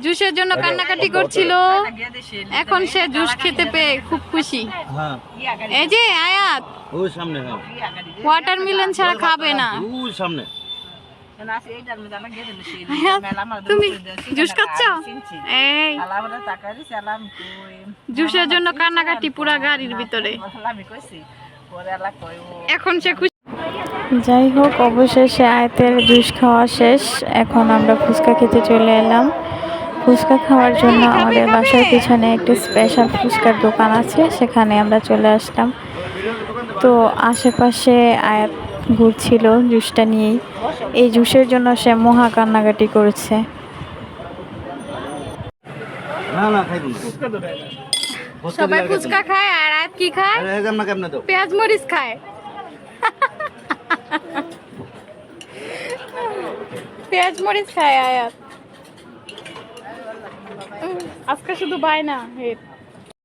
জুসের জন্য কান্নাকাটি করছিল, এখন সে জুস খেতে পেয়ে খুব খুশি। এই যে আয়াত ওই সামনে, হ্যাঁ ওয়াটারমেলন ছাড়া খাবে না। ওই সামনে। আয়াত, তুমি জুস খাচ্ছ? এই জুসের জন্য কান্নাকাটি পুরা গাড়ির ভিতরে। এখন সে খুশি। যাই হোক, অবশেষে আয়াতের জুস খাওয়া শেষ। এখন আমরা ফুচকা খেতে চলে এলাম। ফুচকা খাওয়ার জন্য আমাদের বাসার পিছনে একটি স্পেশাল ফুচকার দোকান আছে, সেখানে আমরা চলে আসলাম। তো আশেপাশে আয়াত ঘুরছিল জুসটা নিয়েই। এই জুসের জন্য সে মহা কান্নাকাটি করেছে। সবাই ফুচকা খায় আর আয়াত কি খায়? পেঁয়াজ মরিচ খায়। পেঁয়াজ মরিচ খায় আয়াত। আজকে শুধু বায়না।